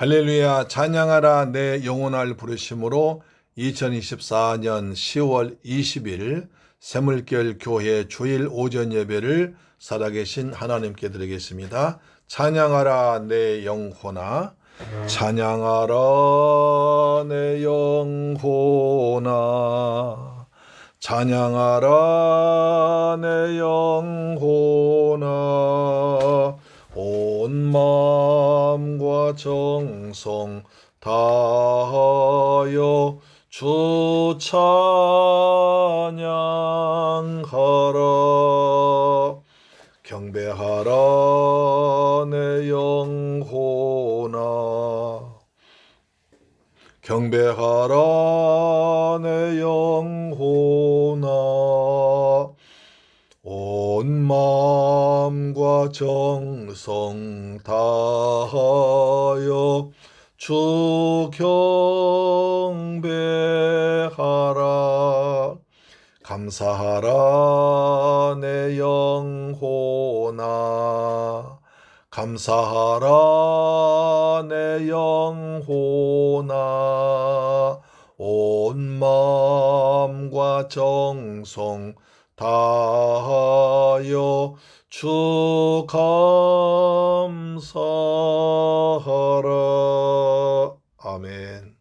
할렐루야. 찬양하라 내 영혼을 부르심으로 2024년 10월 20일 새물결 교회 주일 오전 예배를 살아계신 하나님께 드리겠습니다. 찬양하라 내 영혼아, 찬양하라 내 영혼아, 찬양하라 내 영혼아, 온 마음과 정성 다하여 주 찬양하라. 경배하라 내 영혼아, 경배하라 내 영혼아, 온 마음과 정성 다하여 주 경배하라. 감사하라 내 영혼아, 감사하라 내 영혼아, 온 마음과 정성 다하여 주 감사하라. 아멘.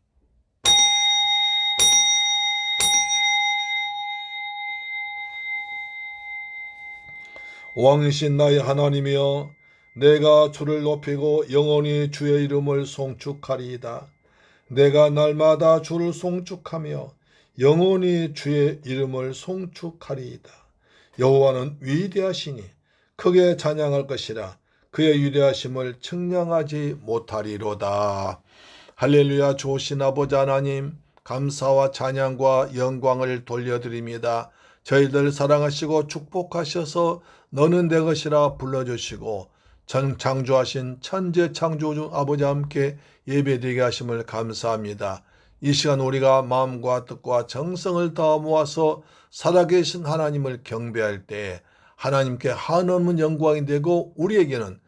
왕이신 나의 하나님이여, 내가 주를 높이고 영원히 주의 이름을 송축하리이다. 내가 날마다 주를 송축하며 영원히 주의 이름을 송축하리이다. 여호와는 위대하시니 크게 찬양할 것이라. 그의 위대하심을 측량하지 못하리로다. 할렐루야. 좋으신 아버지 하나님, 감사와 찬양과 영광을 돌려드립니다. 저희들 사랑하시고 축복하셔서 너는 내 것이라 불러주시고 창조하신 천재 창조주 아버지와 함께 예배드리게 하심을 감사합니다. 이 시간 우리가 마음과 뜻과 정성을 다 모아서 살아계신 하나님을 경배할 때 하나님께 한없는 영광이 되고 우리에게는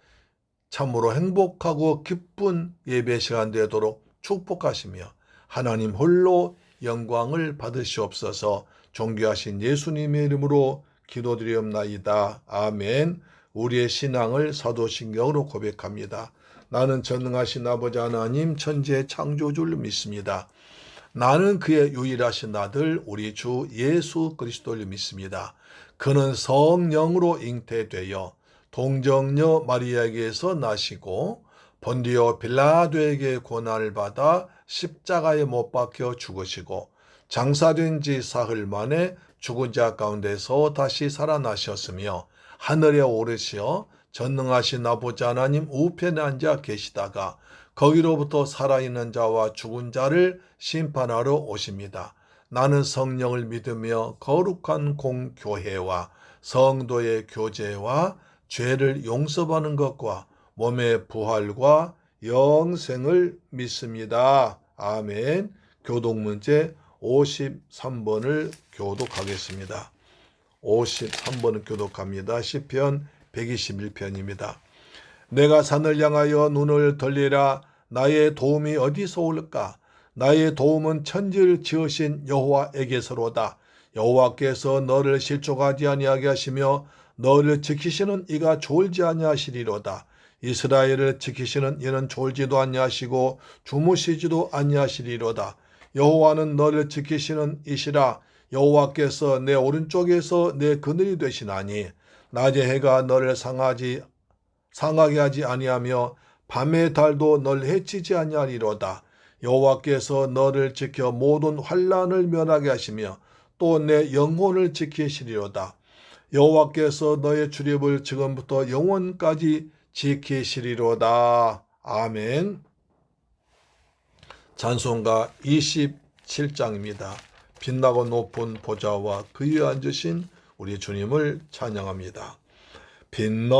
참으로 행복하고 기쁜 예배 시간 되도록 축복하시며 하나님 홀로 영광을 받으시옵소서. 존귀하신 예수님의 이름으로 기도드리옵나이다. 아멘. 우리의 신앙을 사도신경으로 고백합니다. 나는 전능하신 아버지 하나님 천지의 창조주를 믿습니다. 나는 그의 유일하신 아들 우리 주 예수 그리스도를 믿습니다. 그는 성령으로 잉태되어 동정녀 마리아에게서 나시고 본디오 빌라도에게 고난을 받아 십자가에 못 박혀 죽으시고 장사된 지 사흘 만에 죽은 자 가운데서 다시 살아나셨으며 하늘에 오르시어 전능하신 아버지 하나님 우편에 앉아 계시다가 거기로부터 살아있는 자와 죽은 자를 심판하러 오십니다. 나는 성령을 믿으며 거룩한 공교회와 성도의 교제와 죄를 용서받는 것과 몸의 부활과 영생을 믿습니다. 아멘. 교독문제 53번을 교독하겠습니다. 53번을 교독합니다. 시편 121편입니다. 내가 산을 향하여 눈을 돌리라. 나의 도움이 어디서 올까? 나의 도움은 천지를 지으신 여호와에게서로다. 여호와께서 너를 실족하지 아니하게 하시며 너를 지키시는 이가 졸지 아니하시리로다. 이스라엘을 지키시는 이는 졸지도 아니하시고 주무시지도 아니하시리로다. 여호와는 너를 지키시는 이시라. 여호와께서 내 오른쪽에서 내 그늘이 되시나니 낮의 해가 너를 상하게 하지 아니하며 밤의 달도 널 해치지 아니하리로다. 여호와께서 너를 지켜 모든 환난을 면하게 하시며 또 내 영혼을 지키시리로다. 여호와께서 너의 출입을 지금부터 영원까지 지키시리로다. 아멘. 찬송가 27장입니다. 빛나고 높은 보좌와 그 위에 앉으신 우리 주님을 찬양합니다. 빛나고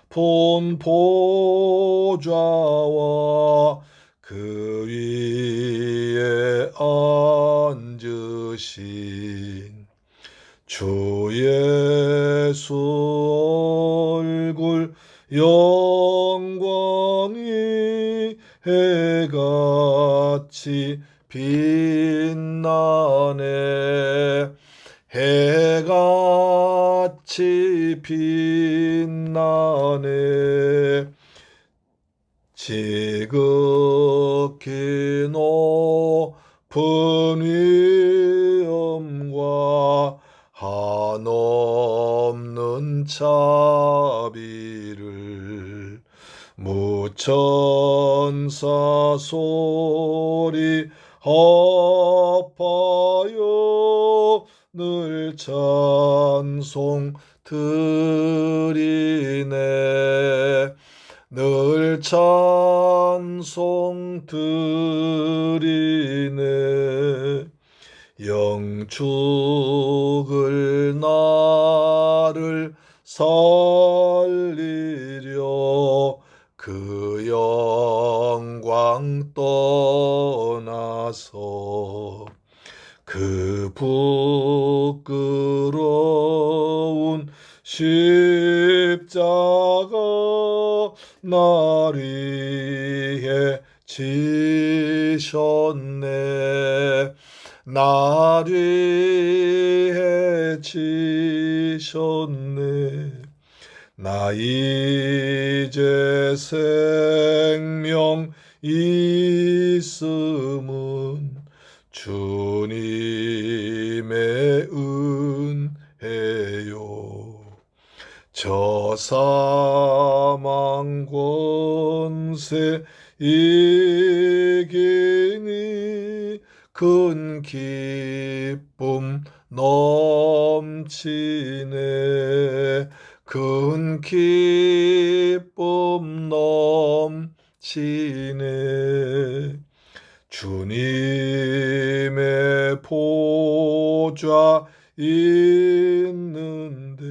높은 보좌와 그 위에 앉으신 주 예수 얼굴 영광 빛나네. 지극히 높은 위엄과 한없는 자비를 무천사 소리 합하여 늘 찬송 드리네. 늘 찬송 드리네. 영축을 나를 살리려 그 영광 떠나서 그 부끄러운 십자가 날 위해 지셨네. 날 위해 지셨네. 나 이제 생명 있음은 주님의 은혜요. 저 사망 권세 이기니 큰 기쁨 넘치네. 큰 기쁨 넘치네. 주님의 보좌 있는데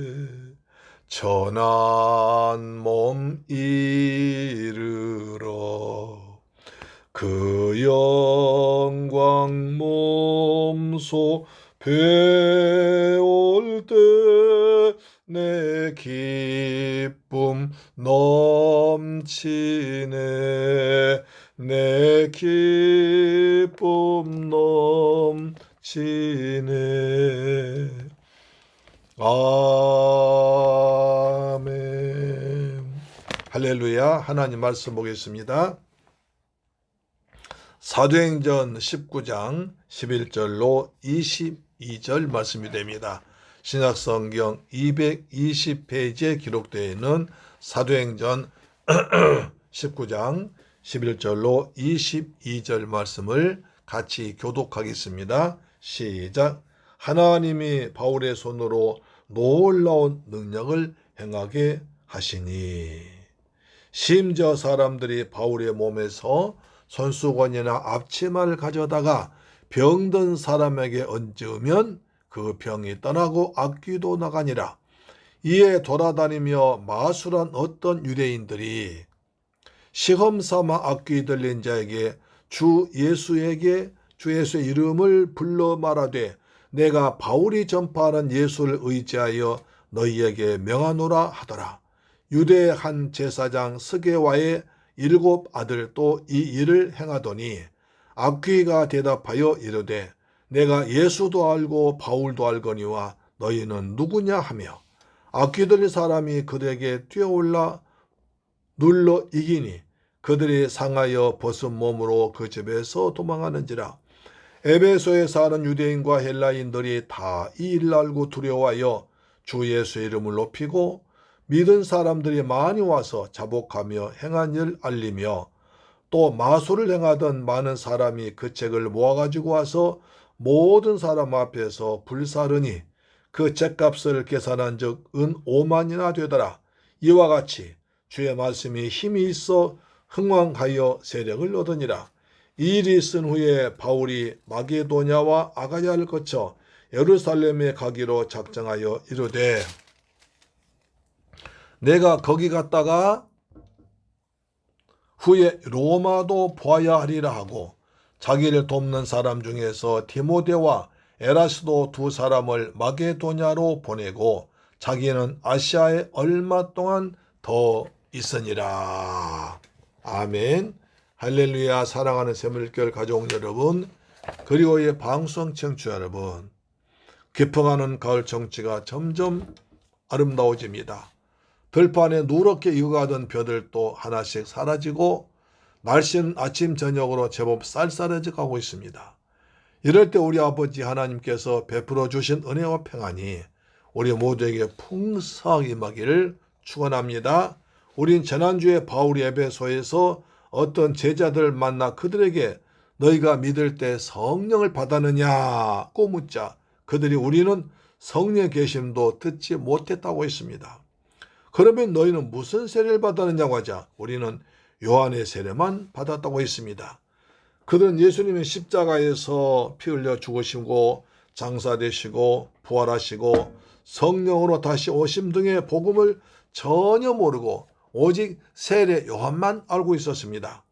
전한 몸 이르러 그 영광 몸소 배울 때 내 기쁨 넘치네. 내 기쁨 넘치네. 아멘. 할렐루야. 하나님 말씀 보겠습니다. 사도행전 19장 11절로 22절 말씀이 됩니다. 신약성경 220페이지에 기록되어 있는 사도행전 19장 11절로 22절 말씀을 같이 교독하겠습니다. 시작. 하나님이 바울의 손으로 놀라운 능력을 행하게 하시니 심지어 사람들이 바울의 몸에서 손수건이나 앞치마를 가져다가 병든 사람에게 얹으면 그 병이 떠나고 악귀도 나가니라. 이에 돌아다니며 마술한 어떤 유대인들이 시험 삼아 악귀 들린 자에게 주 예수의 이름을 불러 말하되 내가 바울이 전파하는 예수를 의지하여 너희에게 명하노라 하더라. 유대의 한 제사장 스게와의 7 아들도 이 일을 행하더니 악귀가 대답하여 이르되 내가 예수도 알고 바울도 알거니와 너희는 누구냐 하며 악귀 들린 사람이 그들에게 뛰어올라 눌러 이기니 그들이 상하여 벗은 몸으로 그 집에서 도망하는지라. 에베소에 사는 유대인과 헬라인들이 다 이 일을 알고 두려워하여 주 예수의 이름을 높이고 믿은 사람들이 많이 와서 자복하며 행한 일 알리며 또 마술을 행하던 많은 사람이 그 책을 모아가지고 와서 모든 사람 앞에서 불사르니 그 책값을 계산한 즉 은 5만이나 되더라. 이와 같이 주의 말씀이 힘이 있어 흥왕하여 세력을 얻으니라. 이 일이 있은 후에 바울이 마게도냐와 아가야를 거쳐 예루살렘에 가기로 작정하여 이르되 내가 거기 갔다가 후에 로마도 보아야 하리라 하고 자기를 돕는 사람 중에서 디모데와 에라스도 2 사람을 마게도냐로 보내고 자기는 아시아에 얼마 동안 더 있으니라. 아멘. 할렐루야. 사랑하는 새물결 가족 여러분, 그리고 이 방송 청취자 여러분, 깊어가는 가을 정치가 점점 아름다워집니다. 들판에 누렇게 익어가던 벼들도 하나씩 사라지고 날씨는 아침 저녁으로 제법 쌀쌀해져 가고 있습니다. 이럴 때 우리 아버지 하나님께서 베풀어 주신 은혜와 평안이 우리 모두에게 풍성하게 임하기를 축원합니다. 우린 지난주에 바울이 에베소에서 어떤 제자들을 만나 그들에게 너희가 믿을 때 성령을 받았느냐고 묻자 그들이 우리는 성령의 계심도 듣지 못했다고 했습니다. 그러면 너희는 무슨 세례를 받았느냐고 하자 우리는 요한의 세례만 받았다고 했습니다. 그들은 예수님의 십자가에서 피 흘려 죽으시고 장사되시고 부활하시고 성령으로 다시 오심 등의 복음을 전혀 모르고 오직 세례 요한만 알고 있었습니다.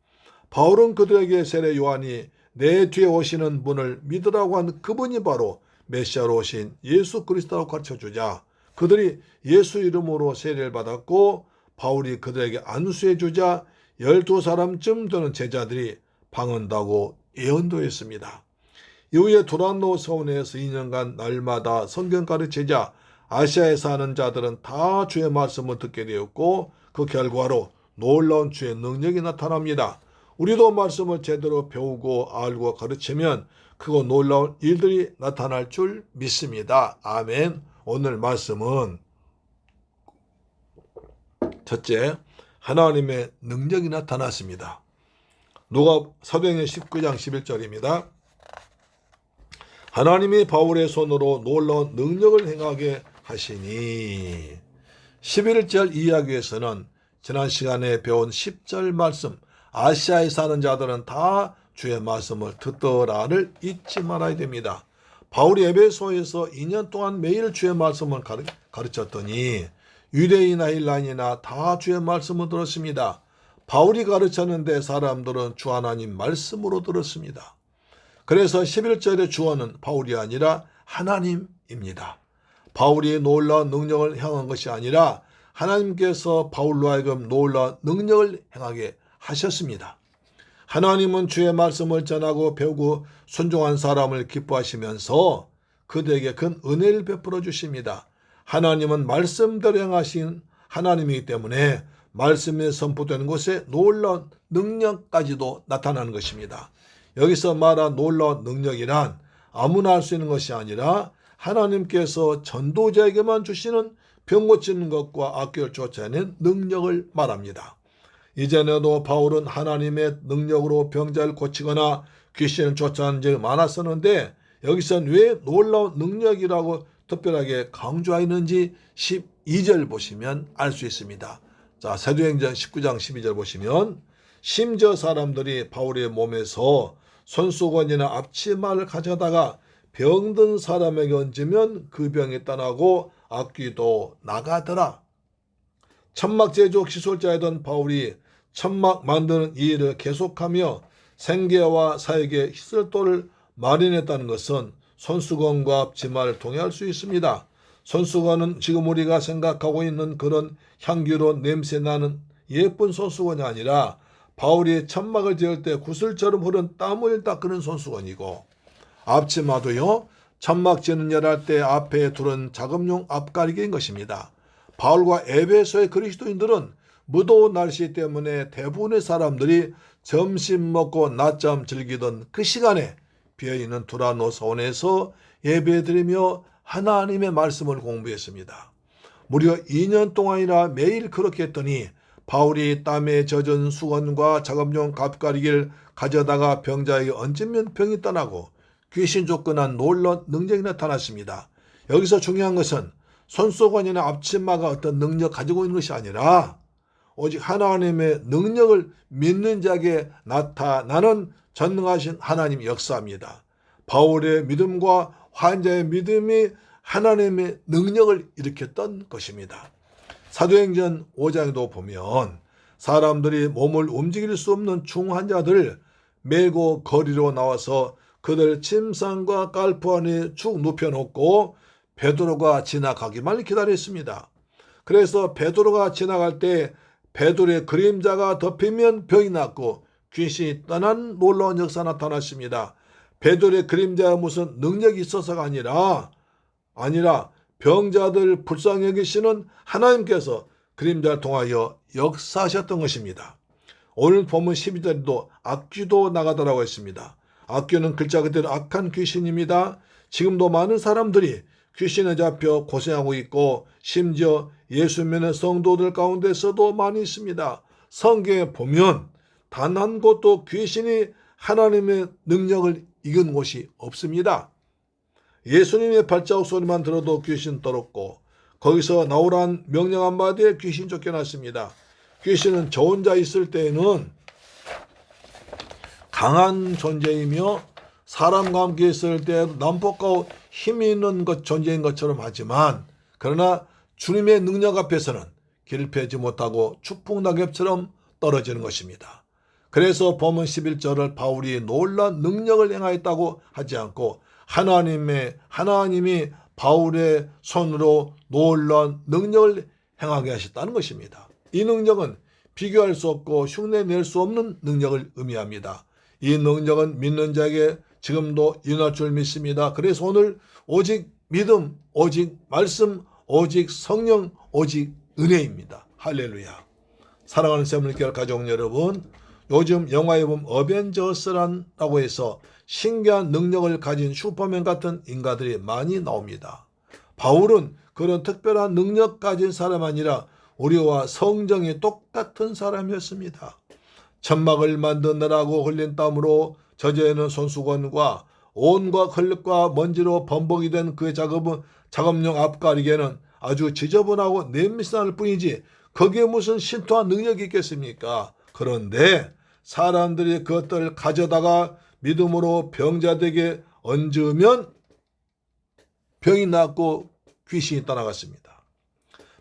바울은 그들에게 세례 요한이 내 뒤에 오시는 분을 믿으라고 한 그분이 바로 메시아로 오신 예수 그리스도라고 가르쳐주자 그들이 예수 이름으로 세례를 받았고 바울이 그들에게 안수해 주자 12사람쯤 되는 제자들이 방언다고 예언도 했습니다. 이후에 두란노 서원에서 2년간 날마다 성경 가르치자 아시아에 사는 자들은 다 주의 말씀을 듣게 되었고 그 결과로 놀라운 주의 능력이 나타납니다. 우리도 말씀을 제대로 배우고 알고 가르치면 그거 놀라운 일들이 나타날 줄 믿습니다. 아멘. 오늘 말씀은 첫째, 하나님의 능력이 나타났습니다. 사도행전 19장 11절입니다. 하나님이 바울의 손으로 놀라운 능력을 행하게 하시니 11절 이야기에서는 지난 시간에 배운 10절 말씀 아시아에 사는 자들은 다 주의 말씀을 듣더라를 잊지 말아야 됩니다. 바울이 에베소에서 2년 동안 매일 주의 말씀을 가르쳤더니 유대인이나 헬라인이나 다 주의 말씀을 들었습니다. 바울이 가르쳤는데 사람들은 주 하나님 말씀으로 들었습니다. 그래서 11절의 주어는 바울이 아니라 하나님입니다. 바울이 놀라운 능력을 행한 것이 아니라 하나님께서 바울로 하여금 놀라운 능력을 행하게 하셨습니다. 하나님은 주의 말씀을 전하고 배우고 순종한 사람을 기뻐하시면서 그들에게 큰 은혜를 베풀어 주십니다. 하나님은 말씀대로 행하신 하나님이기 때문에 말씀에 선포되는 곳에 놀라운 능력까지도 나타나는 것입니다. 여기서 말한 놀라운 능력이란 아무나 할 수 있는 것이 아니라 하나님께서 전도자에게만 주시는 병 고치는 것과 악귀를 쫓아내는 능력을 말합니다. 이전에도 바울은 하나님의 능력으로 병자를 고치거나 귀신을 쫓아내는 적이 많았었는데 여기서는 왜 놀라운 능력이라고 특별하게 강조하였는지 12절 보시면 알 수 있습니다. 자, 사도행전 19장 12절 보시면 심지어 사람들이 바울의 몸에서 손수건이나 앞치마를 가져다가 병든 사람에게 얹으면 그 병이 떠나고 악귀도 나가더라. 천막 제조 기술자이던 바울이 천막 만드는 이 일을 계속하며 생계와 사역의 희설도를 마련했다는 것은 손수건과 앞치마를 통해 알 수 있습니다. 손수건은 지금 우리가 생각하고 있는 그런 향기로 냄새나는 예쁜 손수건이 아니라 바울이 천막을 지을 때 구슬처럼 흐른 땀을 닦는 손수건이고 앞치마도요 천막 지는 일 할 때 앞에 두른 작업용 앞가리개인 것입니다. 바울과 에베소의 그리스도인들은 무더운 날씨 때문에 대부분의 사람들이 점심 먹고 낮잠 즐기던 그 시간에 비어있는 두란노 서원에서 예배드리며 하나님의 말씀을 공부했습니다. 무려 2년 동안이나 매일 그렇게 했더니 바울이 땀에 젖은 수건과 작업용 앞가리개를 가져다가 병자에게 얹으면 병이 떠나고 귀신 쫓겨난 놀라운 능력이 나타났습니다. 여기서 중요한 것은 손수건이나 앞치마가 어떤 능력 가지고 있는 것이 아니라 오직 하나님의 능력을 믿는 자에게 나타나는 전능하신 하나님의 역사입니다. 바울의 믿음과 환자의 믿음이 하나님의 능력을 일으켰던 것입니다. 사도행전 5장에도 보면 사람들이 몸을 움직일 수 없는 중환자들을 메고 거리로 나와서 그들 침상과 깔프 안에 축 눕혀놓고 베드로가 지나가기만 기다렸습니다. 그래서 베드로가 지나갈 때 베드로의 그림자가 덮이면 병이 낫고 귀신이 떠난 놀라운 역사 나타났습니다. 베드로의 그림자에 무슨 능력이 있어서가 아니라 병자들 불쌍히 여기시는 하나님께서 그림자를 통하여 역사하셨던 것입니다. 오늘 본문 12절에도 악귀도 나가더라고 했습니다. 악귀는 글자 그대로 악한 귀신입니다. 지금도 많은 사람들이 귀신에 잡혀 고생하고 있고 심지어 예수 믿는 성도들 가운데서도 많이 있습니다. 성경에 보면 단 한 곳도 귀신이 하나님의 능력을 이긴 곳이 없습니다. 예수님의 발자국 소리만 들어도 귀신 떨었고 거기서 나오란 명령 한마디에 귀신 쫓겨났습니다. 귀신은 저 혼자 있을 때에는 강한 존재이며 사람과 함께 있을 때 난폭하고 힘이 있는 존재인 것처럼 하지만 그러나 주님의 능력 앞에서는 길을 펴지 못하고 추풍낙엽처럼 떨어지는 것입니다. 그래서 본문 11절을 바울이 놀라운 능력을 행하였다고 하지 않고 하나님이 바울의 손으로 놀라운 능력을 행하게 하셨다는 것입니다. 이 능력은 비교할 수 없고 흉내낼 수 없는 능력을 의미합니다. 이 능력은 믿는 자에게 지금도 일어날 줄 믿습니다. 그래서 오늘 오직 믿음, 오직 말씀, 오직 성령, 오직 은혜입니다. 할렐루야. 사랑하는 세븐교회 가족 여러분, 요즘 영화에 보면 어벤져스라고 해서 신기한 능력을 가진 슈퍼맨 같은 인간들이 많이 나옵니다. 바울은 그런 특별한 능력 가진 사람 아니라 우리와 성정이 똑같은 사람이었습니다. 천막을 만드느라고 흘린 땀으로 젖어있는 손수건과 온갖 흙과 먼지로 범벅이 된 그 작업용 앞가리개는 아주 지저분하고 냄새날 뿐이지 거기에 무슨 신통한 능력이 있겠습니까? 그런데 사람들이 그것들을 가져다가 믿음으로 병자들에게 얹으면 병이 낫고 귀신이 떠나갔습니다.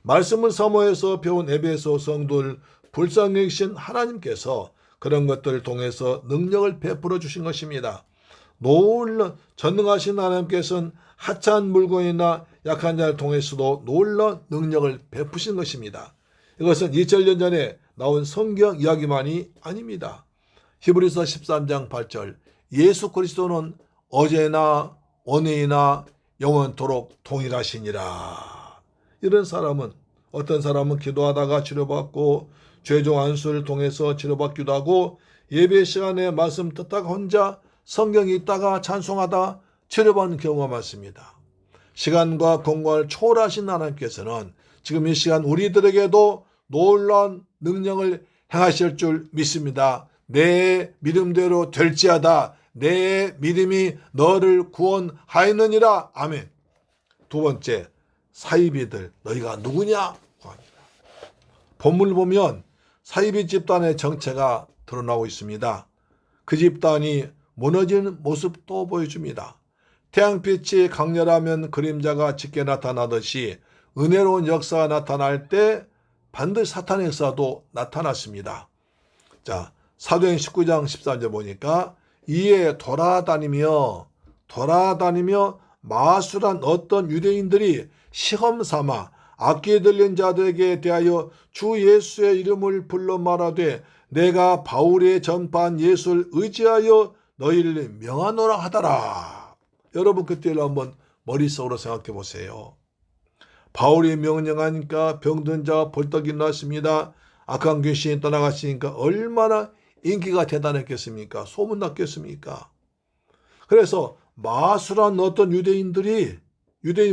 말씀을 사모해서 배운 에베소 성도를 불쌍히 여기신 하나님께서 그런 것들을 통해서 능력을 베풀어 주신 것입니다. 놀라운 전능하신 하나님께서는 하찮은 물건이나 약한 자를 통해서도 놀라운 능력을 베푸신 것입니다. 이것은 2000년 전에 나온 성경 이야기만이 아닙니다. 히브리서 13장 8절 예수 그리스도는 어제나 오늘이나 영원토록 동일하시니라. 이런 사람은 어떤 사람은 기도하다가 치료받고 죄종 안수를 통해서 치료받기도 하고 예배 시간에 말씀 듣다가 혼자 성경 읽다가 찬송하다 치료받는 경우가 많습니다. 시간과 공간을 초월하신 하나님께서는 지금 이 시간 우리들에게도 놀라운 능력을 행하실 줄 믿습니다. 내 믿음대로 될지어다. 내 믿음이 너를 구원하였느니라. 아멘. 두 번째, 사이비들 너희가 누구냐? 합니다. 본문을 보면 사이비 집단의 정체가 드러나고 있습니다. 그 집단이 무너지는 모습도 보여줍니다. 태양빛이 강렬하면 그림자가 짙게 나타나듯이 은혜로운 역사가 나타날 때 반드시 사탄의 역사도 나타났습니다. 자, 사도행 19장 14절 보니까 이에 돌아다니며 마술한 어떤 유대인들이 시험 삼아 악기 들린 자들에게 대하여 주 예수의 이름을 불러 말하되 내가 바울의 전파한 예수를 의지하여 너희를 명하노라 하더라. 여러분 그때를 한번 머릿속으로 생각해 보세요. 바울이 명령하니까 병든 자가 벌떡 일어났습니다. 악한 귀신이 떠나갔으니까 얼마나 인기가 대단했겠습니까? 소문났겠습니까? 그래서 마술한 어떤 유대인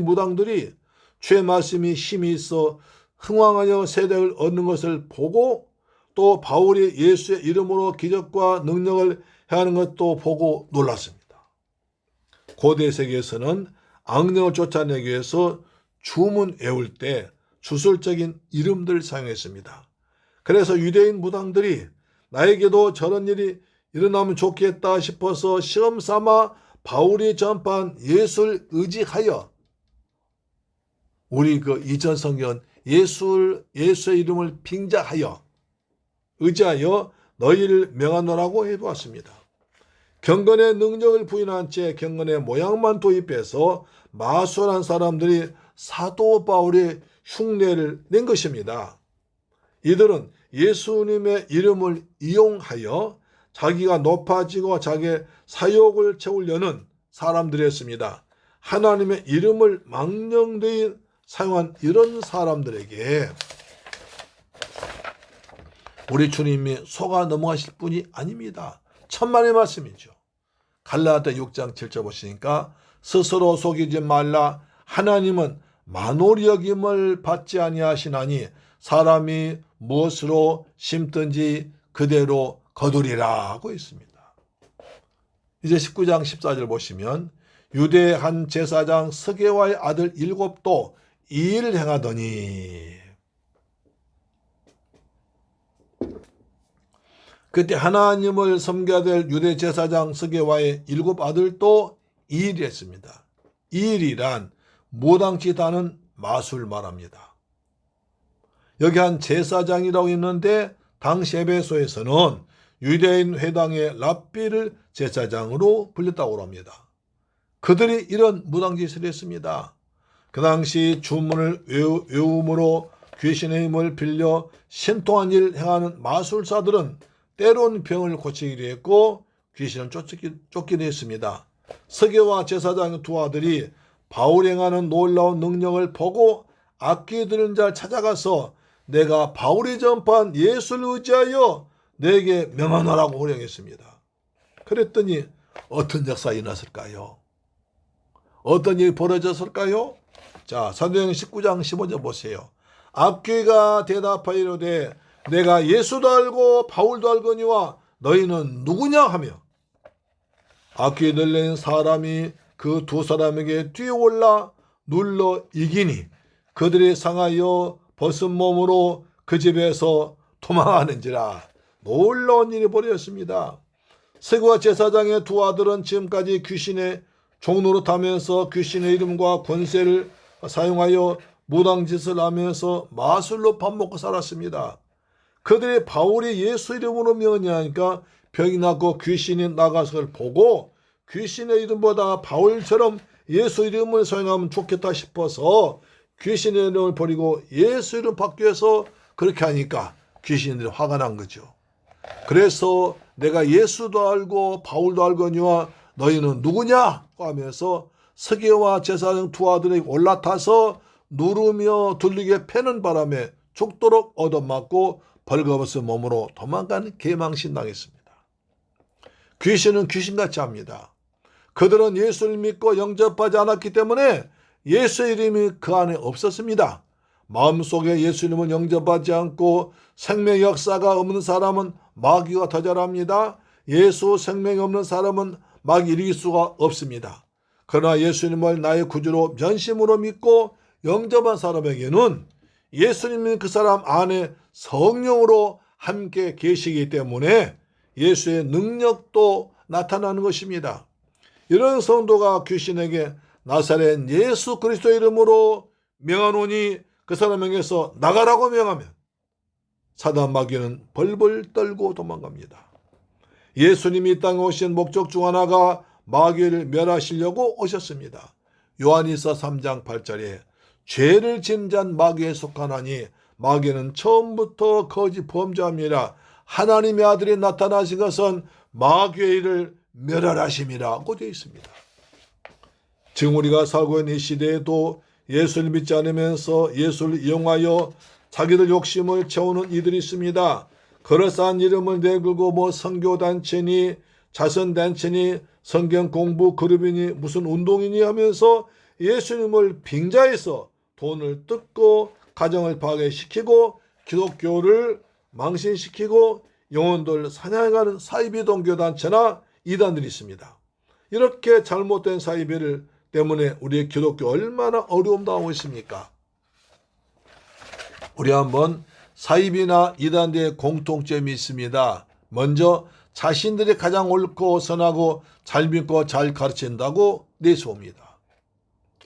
무당들이 주의 말씀이 힘이 있어 흥왕하여 세력을 얻는 것을 보고 또 바울이 예수의 이름으로 기적과 능력을 행하는 것도 보고 놀랐습니다. 고대 세계에서는 악령을 쫓아내기 위해서 주문 외울 때 주술적인 이름들을 사용했습니다. 그래서 유대인 무당들이 나에게도 저런 일이 일어나면 좋겠다 싶어서 시험 삼아 바울이 전파한 예수를 의지하여 우리 그 이전 성경 예수의 이름을 빙자하여 의지하여 너희를 명하노라고 해보았습니다. 경건의 능력을 부인한 채 경건의 모양만 도입해서 마술한 사람들이 사도 바울의 흉내를 낸 것입니다. 이들은 예수님의 이름을 이용하여 자기가 높아지고 자기의 사욕을 채우려는 사람들이었습니다. 하나님의 이름을 망령되이 사용한 이런 사람들에게 우리 주님이 속아 넘어가실 분이 아닙니다. 천만의 말씀이죠. 갈라디아 6장 7절 보시니까 스스로 속이지 말라. 하나님은 만홀히 여김을 받지 아니하시나니 사람이 무엇으로 심든지 그대로 거두리라 하고 있습니다. 이제 19장 14절 보시면 유대 한 제사장 스게와의 아들 7도 이 일을 행하더니 그때 하나님을 섬겨야 될 유대 제사장 스게와의 7 아들도 이 일을 했습니다. 이 일이란 무당짓하는 마술 말합니다. 여기 한 제사장이라고 있는데 당시 에베소에서는 유대인 회당의 랍비를 제사장으로 불렸다고 합니다. 그들이 이런 무당짓을 했습니다. 그 당시 주문을 외움으로 귀신의 힘을 빌려 신통한 일을 행하는 마술사들은 때론 병을 고치기도 했고 귀신을 쫓기도 했습니다. 스게와 제사장의 두 아들이 바울이 행하는 놀라운 능력을 보고 악기 들은 자를 찾아가서 내가 바울이 전파한 예수를 의지하여 내게 명하노라고 호령했습니다. 그랬더니 어떤 역사가 일어났을까요? 어떤 일이 벌어졌을까요? 자, 사도행전 19장 15절 보세요. 악귀가 대답하여 이르되 내가 예수도 알고 바울도 알거니와 너희는 누구냐 하며 악귀 들린 사람이 그 두 사람에게 뛰어올라 눌러 이기니 그들이 상하여 벗은 몸으로 그 집에서 도망하는지라. 놀라운 일이 벌어졌습니다. 스게와 제사장의 두 아들은 지금까지 귀신의 종노릇하면서 귀신의 이름과 권세를 사용하여 무당짓을 하면서 마술로 밥 먹고 살았습니다. 그들이 바울이 예수 이름으로 명하니까 병이 낫고 귀신이 나가서를 보고 귀신의 이름보다 바울처럼 예수 이름을 사용하면 좋겠다 싶어서 귀신의 이름을 버리고 예수 이름 바뀌어서 그렇게 하니까 귀신들이 화가 난 거죠. 그래서 내가 예수도 알고 바울도 알거니와 너희는 누구냐 하면서 스게와 제사장 두 아들에게 올라타서 누르며 둘리게 패는 바람에 죽도록 얻어맞고 벌거벗은 몸으로 도망가는 개망신 당했습니다. 귀신은 귀신같이 합니다. 그들은 예수를 믿고 영접하지 않았기 때문에 예수의 이름이 그 안에 없었습니다. 마음속에 예수 이름을 영접하지 않고 생명의 역사가 없는 사람은 마귀가 더 잘합니다. 예수 생명이 없는 사람은 마귀 이길 수가 없습니다. 그러나 예수님을 나의 구주로 전심으로 믿고 영접한 사람에게는 예수님이 그 사람 안에 성령으로 함께 계시기 때문에 예수의 능력도 나타나는 것입니다. 이런 성도가 귀신에게 나사렛 예수 그리스도 이름으로 명하노니 그 사람에게서 나가라고 명하면 사단 마귀는 벌벌 떨고 도망갑니다. 예수님이 이 땅에 오신 목적 중 하나가 마귀를 멸하시려고 오셨습니다. 요한일서 3장 8절에 죄를 지은 자는 마귀에 속하나니 마귀는 처음부터 거짓 범죄함이라 하나님의 아들이 나타나신 것은 마귀의 일을 멸하심이라고 되어 있습니다. 지금 우리가 살고 있는 이 시대에도 예수를 믿지 않으면서 예수를 이용하여 자기들 욕심을 채우는 이들이 있습니다. 그럴싸한 이름을 내걸고 선교단체니 자선단체니 성경 공부 그룹이니 무슨 운동이니 하면서 예수님을 빙자해서 돈을 뜯고 가정을 파괴시키고 기독교를 망신시키고 영혼들 사냥하는 사이비 동교단체나 이단들이 있습니다. 이렇게 잘못된 사이비를 때문에 우리의 기독교 얼마나 어려움 당하고 있습니까? 우리 한번 사이비나 이단들의 공통점이 있습니다. 먼저 자신들이 가장 옳고 선하고 잘 믿고 잘 가르친다고 내세웁니다.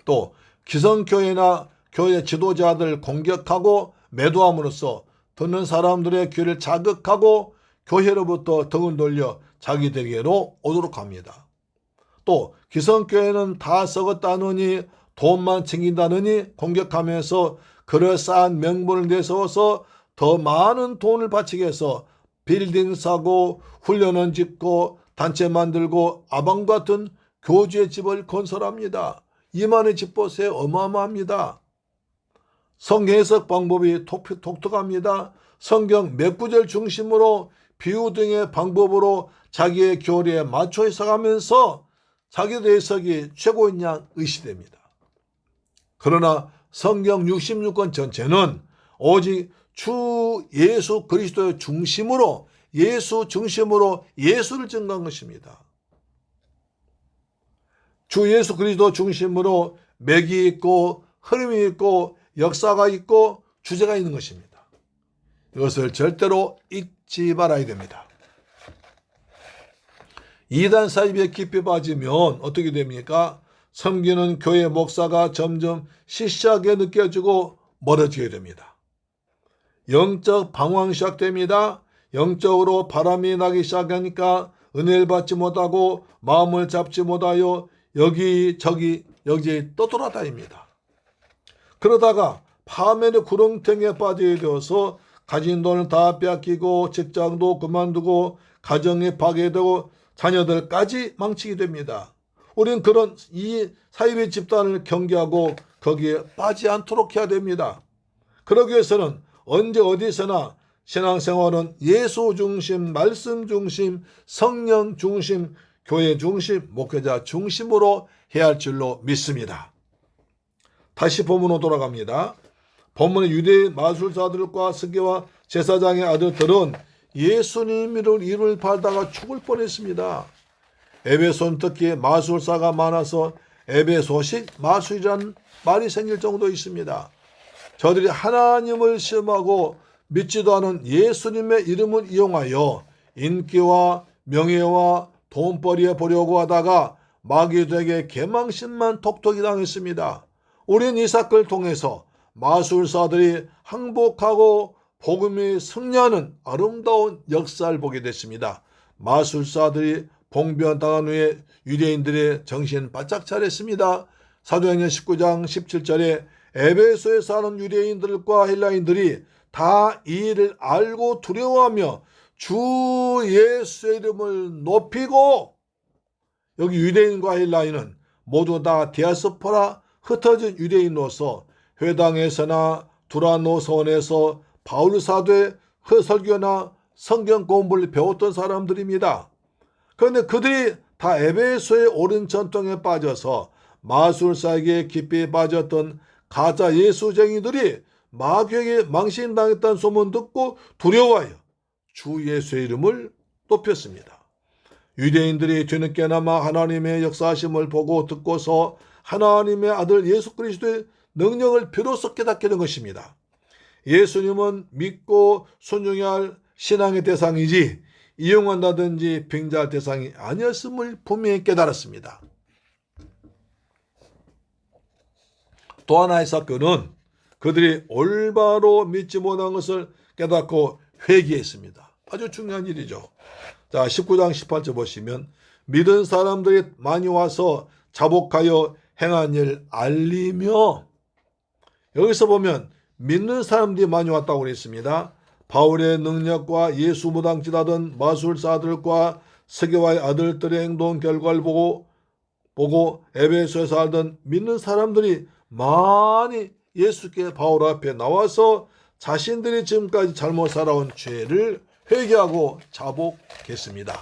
또 기성교회나 교회 지도자들 공격하고 매도함으로써 듣는 사람들의 귀를 자극하고 교회로부터 등을 돌려 자기들에게로 오도록 합니다. 또 기성교회는 다 썩었다느니 돈만 챙긴다느니 공격하면서 그럴싸한 명분을 내세워서 더 많은 돈을 바치게 해서 빌딩 사고 훈련원 짓고 단체 만들고 아방 같은 교주의 집을 건설합니다. 이만희 집 보세요. 어마어마합니다. 성경 해석 방법이 독특합니다. 성경 몇 구절 중심으로 비유 등의 방법으로 자기의 교리에 맞춰 해석하면서 자기의 해석이 최고인 양 의시됩니다. 그러나 성경 66권 전체는 오직 주 예수 그리스도의 중심으로 예수를 증거한 것입니다. 주 예수 그리스도 중심으로 맥이 있고 흐름이 있고 역사가 있고 주제가 있는 것입니다. 이것을 절대로 잊지 말아야 됩니다. 이단 사이비에 깊이 빠지면 어떻게 됩니까? 섬기는 교회 목사가 점점 시시하게 느껴지고 멀어지게 됩니다. 영적 방황이 시작됩니다. 영적으로 바람이 나기 시작하니까 은혜를 받지 못하고 마음을 잡지 못하여 여기저기 떠돌아다닙니다. 그러다가 파멸의 구렁텅이에 빠지게 되어서 가진 돈을 다 빼앗기고 직장도 그만두고 가정이 파괴되고 자녀들까지 망치게 됩니다. 우리는 그런 이 사이비 집단을 경계하고 거기에 빠지지 않도록 해야 됩니다. 그러기 위해서는 언제 어디서나 신앙생활은 예수 중심, 말씀 중심, 성령 중심, 교회 중심, 목회자 중심으로 해야 할 줄로 믿습니다. 다시 본문으로 돌아갑니다. 본문의 유대 마술사들과 스게와 제사장의 아들들은 예수님을 이름을 팔다가 죽을 뻔했습니다. 에베소는 특히 마술사가 많아서 에베소식 마술이라는 말이 생길 정도 있습니다. 저들이 하나님을 시험하고 믿지도 않은 예수님의 이름을 이용하여 인기와 명예와 돈벌이에 보려고 하다가 마귀들에게 개망신만 톡톡히 당했습니다. 우리는 이 사건을 통해서 마술사들이 항복하고 복음이 승리하는 아름다운 역사를 보게 됐습니다. 마술사들이 봉변당한 후에 유대인들의 정신 바짝 차렸습니다. 사도행전 19장 17절에 에베소에 사는 유대인들과 헬라인들이 다 이 일을 알고 두려워하며 주 예수의 이름을 높이고, 여기 유대인과 헬라인은 모두 다 디아스포라 흩어진 유대인으로서 회당에서나 두라노서원에서 바울 사도의 설교나 성경 공부를 배웠던 사람들입니다. 그런데 그들이 다 에베소의 옳은 전통에 빠져서 마술사에게 깊이 빠졌던 가짜 예수쟁이들이 마귀에게 망신당했다는 소문 듣고 두려워하여 주 예수의 이름을 높였습니다. 유대인들이 뒤늦게나마 하나님의 역사하심을 보고 듣고서 하나님의 아들 예수 그리스도의 능력을 비로소 깨닫게 된 것입니다. 예수님은 믿고 순종해야 할 신앙의 대상이지 이용한다든지 빙자할 대상이 아니었음을 분명히 깨달았습니다. 또 하나의 사건은 그들이 올바로 믿지 못한 것을 깨닫고 회개했습니다. 아주 중요한 일이죠. 자, 19장 18절 보시면 믿은 사람들이 많이 와서 자복하여 행한 일 알리며, 여기서 보면 믿는 사람들이 많이 왔다고 그랬습니다. 바울의 능력과 예수 무당짓하던 마술사들과 스게와의 아들들의 행동 결과를 보고 에베소에서 살던 믿는 사람들이 많이 예수께 바울 앞에 나와서 자신들이 지금까지 잘못 살아온 죄를 회개하고 자복했습니다.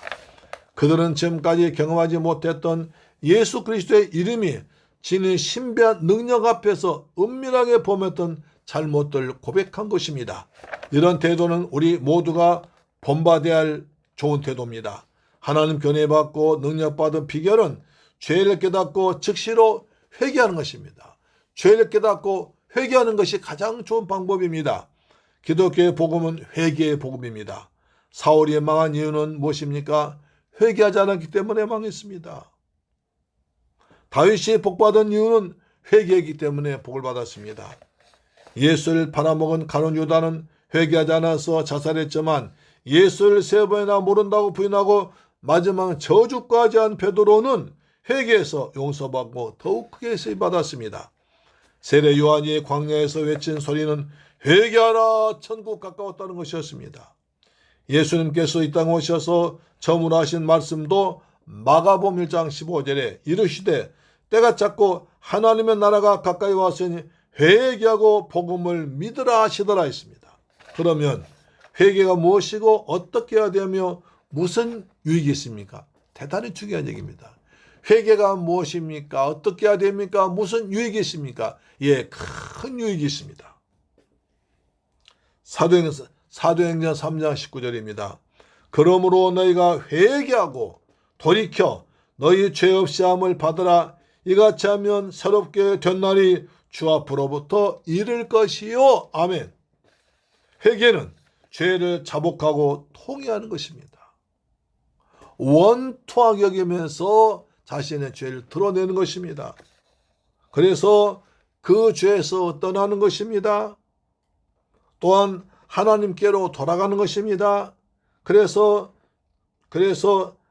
그들은 지금까지 경험하지 못했던 예수 그리스도의 이름이 지닌 신비한 능력 앞에서 은밀하게 범했던 잘못들 고백한 것입니다. 이런 태도는 우리 모두가 본받아야 할 좋은 태도입니다. 하나님 견해받고 능력받은 비결은 죄를 깨닫고 즉시로 회개하는 것입니다. 죄를 깨닫고 회개하는 것이 가장 좋은 방법입니다. 기독교의 복음은 회개의 복음입니다. 사울이 망한 이유는 무엇입니까? 회개하지 않았기 때문에 망했습니다. 다윗이 복받은 이유는 회개했기 때문에 복을 받았습니다. 예수를 팔아먹은 가룟 유다는 회개하지 않아서 자살했지만 예수를 3번이나 모른다고 부인하고 마지막 저주까지 한 베드로는 회개해서 용서받고 더욱 크게 쓰임받았습니다. 세례 요한이 광야에서 외친 소리는 회개하라, 천국 가까웠다는 것이었습니다. 예수님께서 이 땅에 오셔서 처음으로 하신 말씀도 마가복음 1장 15절에 이르시되 때가 찼고 하나님의 나라가 가까이 왔으니 회개하고 복음을 믿으라 하시더라 했습니다. 그러면 회개가 무엇이고 어떻게 해야 되며 무슨 유익이 있습니까? 대단히 중요한 얘기입니다. 회개가 무엇입니까? 어떻게 해야 됩니까? 무슨 유익이 있습니까? 예, 큰 유익이 있습니다. 사도행전 3장 19절입니다. 그러므로 너희가 회개하고 돌이켜 너희 죄 없이 함을 받으라. 이같이 하면 새롭게 된 날이 주 앞으로부터 이를 것이요. 아멘. 회개는 죄를 자복하고 통회하는 것입니다. 원통하게 여기면서 자신의 죄를 드러내는 것입니다. 그래서 그 죄에서 떠나는 것입니다. 또한 하나님께로 돌아가는 것입니다. 그래서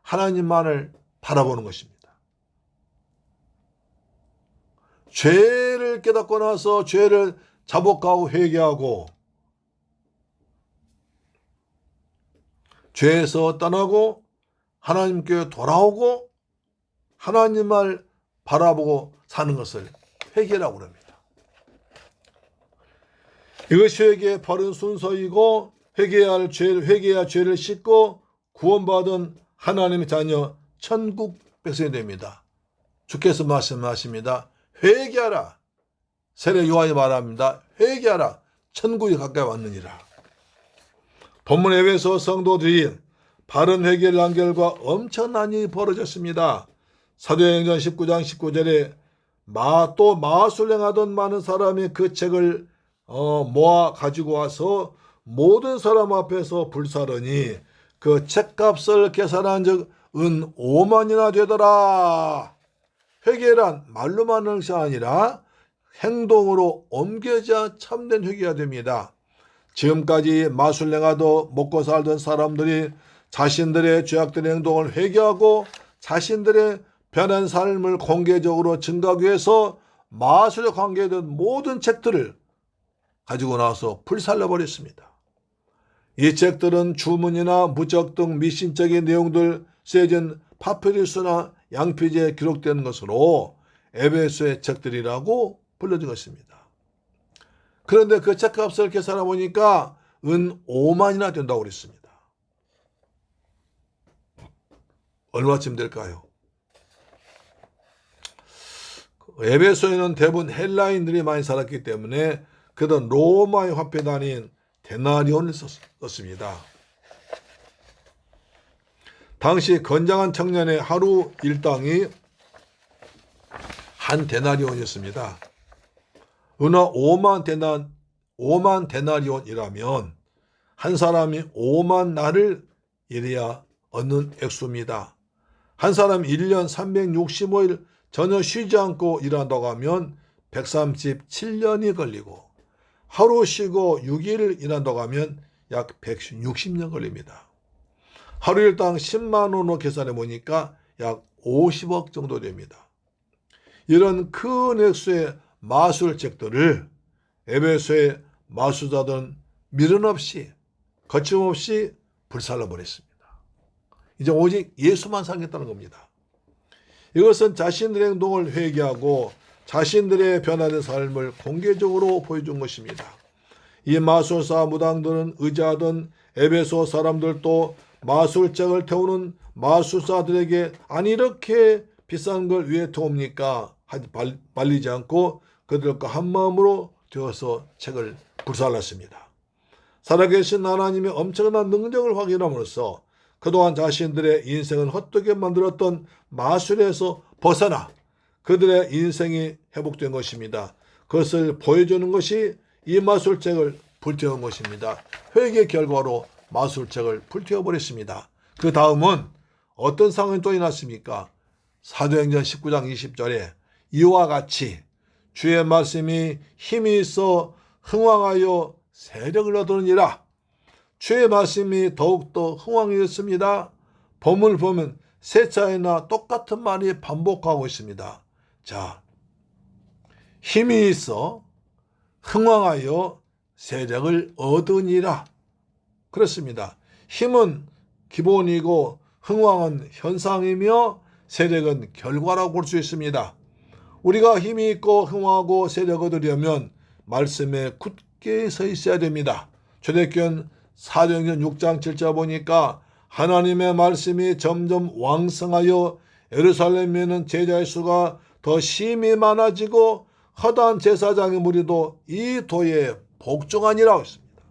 하나님만을 바라보는 것입니다. 죄를 깨닫고 나서 죄를 자복하고 회개하고 죄에서 떠나고 하나님께 돌아오고 하나님을 바라보고 사는 것을 회개라고 합니다. 이것이 회개의 바른 순서이고 회개해야 죄를 씻고 구원받은 하나님의 자녀 천국 백성이 됩니다. 주께서 말씀하십니다. 회개하라. 세례 요한이 말합니다. 회개하라. 천국이 가까이 왔느니라. 본문 에베소 성도들이 바른 회개를 한 결과 엄청난 일이 벌어졌습니다. 사도행전 19장 19절에 또 마술행하던 많은 사람이 그 책을 모아 가지고 와서 모든 사람 앞에서 불사르니 그 책값을 계산한 즉 은 5만이나 되더라. 회개란 말로만 하는 것이 아니라 행동으로 옮겨져 참된 회개가 됩니다. 지금까지 마술행하도 먹고 살던 사람들이 자신들의 죄악된 행동을 회개하고 자신들의 변한 삶을 공개적으로 증가하기 위해서 마술에 관계된 모든 책들을 가지고 나와서 불살라버렸습니다. 이 책들은 주문이나 무적 등 미신적인 내용들 쓰여진 파피루스나 양피지에 기록되는 것으로 에베소의 책들이라고 불려진 것입니다. 그런데 그 책값을 계산해 보니까 은 5만이나 된다고 그랬습니다. 얼마쯤 될까요? 에베소에는 대부분 헬라인들이 많이 살았기 때문에 그들은 로마의 화폐 단위인 데나리온을 썼습니다. 당시 건장한 청년의 하루 일당이 한 데나리온이었습니다. 은화 5만 데나리온이라면 한 사람이 5만 날을 일해야 얻는 액수입니다. 한 사람이 1년 365일 전혀 쉬지 않고 일한다고 하면 137년이 걸리고 하루 쉬고 6일 일한다고 하면 약 160년 걸립니다. 하루 일당 10만 원으로 계산해 보니까 약 50억 정도 됩니다. 이런 큰 액수의 마술책들을 에베소의 마술자들은 미련 없이 거침없이 불살라버렸습니다. 이제 오직 예수만 살겠다는 겁니다. 이것은 자신들의 행동을 회개하고 자신들의 변화된 삶을 공개적으로 보여준 것입니다. 이 마술사 무당들은 의지하던 에베소 사람들도 마술책을 태우는 마술사들에게 아니 이렇게 비싼 걸 왜 태웁니까? 말리지 않고 그들과 한마음으로 되어서 책을 불살랐습니다. 살아계신 하나님의 엄청난 능력을 확인함으로써 그동안 자신들의 인생을 헛되게 만들었던 마술에서 벗어나 그들의 인생이 회복된 것입니다. 그것을 보여주는 것이 이 마술책을 불태운 것입니다. 회개 결과로 마술책을 불태워버렸습니다. 그 다음은 어떤 상황이 또 일어났습니까? 사도행전 19장 20절에 이와 같이 주의 말씀이 힘이 있어 흥왕하여 세력을 얻으니라. 주의 말씀이 더욱더 흥왕이었습니다. 본문을 보면 세 차례나 똑같은 말이 반복하고 있습니다. 자, 힘이 있어 흥왕하여 세력을 얻으니라. 그렇습니다. 힘은 기본이고 흥왕은 현상이며 세력은 결과라고 볼 수 있습니다. 우리가 힘이 있고 흥하고 세력 얻으려면 말씀에 굳게 서 있어야 됩니다. 초대교회는 사도행전 6장 7절 보니까 하나님의 말씀이 점점 왕성하여 예루살렘에는 제자의 수가 더 심히 많아지고 허다한 제사장의 무리도 이 도에 복종하니라고 했습니다.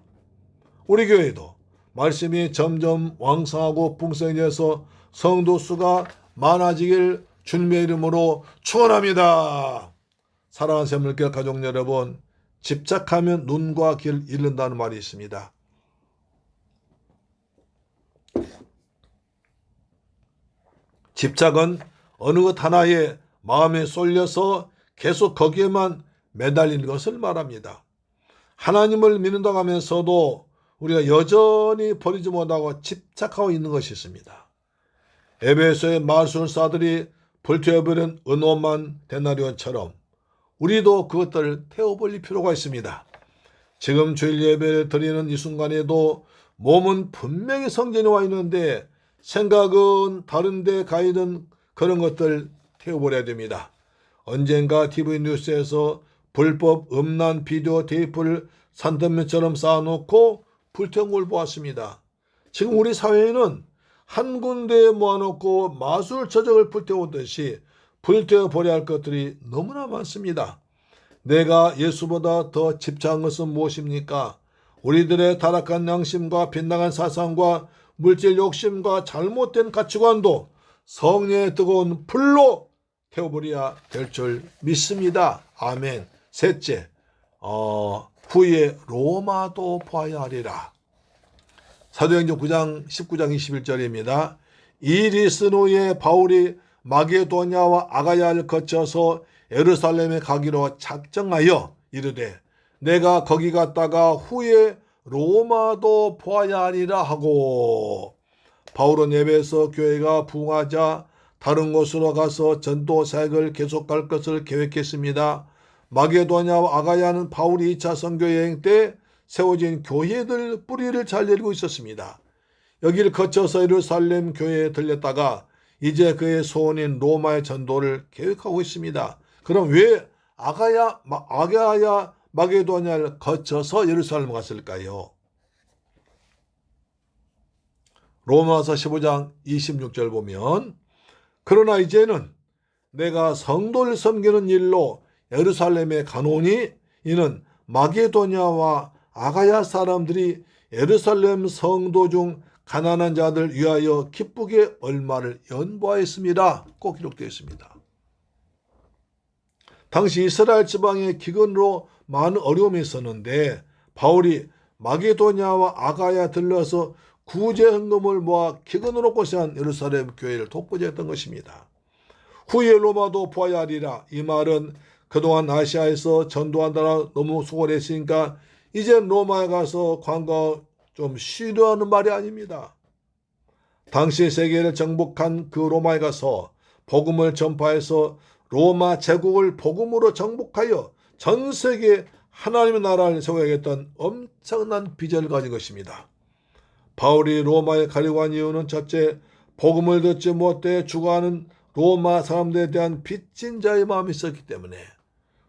우리 교회도 말씀이 점점 왕성하고 풍성해져서 성도 수가 많아지길 주님의 이름으로 축원합니다. 사랑하는 샘물교회 가족 여러분, 집착하면 눈과 귀를 잃는다는 말이 있습니다. 집착은 어느 것 하나에 마음에 쏠려서 계속 거기에만 매달리는 것을 말합니다. 하나님을 믿는다고 하면서도 우리가 여전히 버리지 못하고 집착하고 있는 것이 있습니다. 에베소의 마술사들이 불태워버린 은오만 데나리온처럼 우리도 그것들을 태워버릴 필요가 있습니다. 지금 주일 예배를 드리는 이 순간에도 몸은 분명히 성전에 와 있는데 생각은 다른 데 가 있는 그런 것들 태워버려야 됩니다. 언젠가 TV 뉴스에서 불법 음란 비디오 테이프를 산더미처럼 쌓아놓고 불태운 걸 보았습니다. 지금 우리 사회에는 한 군데에 모아놓고 마술처적을 불태우듯이 불태워버려야 할 것들이 너무나 많습니다. 내가 예수보다 더 집착한 것은 무엇입니까? 우리들의 타락한 양심과 빗나간 사상과 물질 욕심과 잘못된 가치관도 성령의 뜨거운 불로 태워버려야 될 줄 믿습니다. 아멘. 셋째, 후에 로마도 보아야 하리라. 사도행전 9장 19장 21절입니다. 이 일이 후에 바울이 마게도냐와 아가야를 거쳐서 예루살렘에 가기로 작정하여 이르되 내가 거기 갔다가 후에 로마도 보아야 하리라 하고, 바울은 에베소 교회가 부흥하자 다른 곳으로 가서 전도 사역을 계속할 것을 계획했습니다. 마게도냐와 아가야는 바울이 2차 선교 여행 때 세워진 교회들 뿌리를 잘 내리고 있었습니다. 여기를 거쳐서 예루살렘 교회에 들렸다가 이제 그의 소원인 로마의 전도를 계획하고 있습니다. 그럼 왜 아가야, 마게도냐를 거쳐서 예루살렘 갔을까요? 로마서 15장 26절 보면 그러나 이제는 내가 성도를 섬기는 일로 예루살렘에 가노니 이는 마게도냐와 아가야 사람들이 예루살렘 성도 중 가난한 자들 위하여 기쁘게 얼마를 연보하였습니다. 꼭 기록되어 있습니다. 당시 이스라엘 지방의 기근으로 많은 어려움이 있었는데 바울이 마게도냐와 아가야 들러서 구제 헌금을 모아 기근으로 고생한 예루살렘 교회를 돕고자 했던 것입니다. 후에 로마도 보아야 하리라. 이 말은 그동안 아시아에서 전도한다라 너무 수고를 했으니까 이제 로마에 가서 관광 좀 쉬려는 말이 아닙니다. 당시 세계를 정복한 그 로마에 가서 복음을 전파해서 로마 제국을 복음으로 정복하여 전 세계 하나님의 나라를 세워야겠다는 엄청난 비전을 가진 것입니다. 바울이 로마에 가려고 한 이유는 첫째, 복음을 듣지 못해 죽어가는 로마 사람들에 대한 빚진 자의 마음이 있었기 때문에,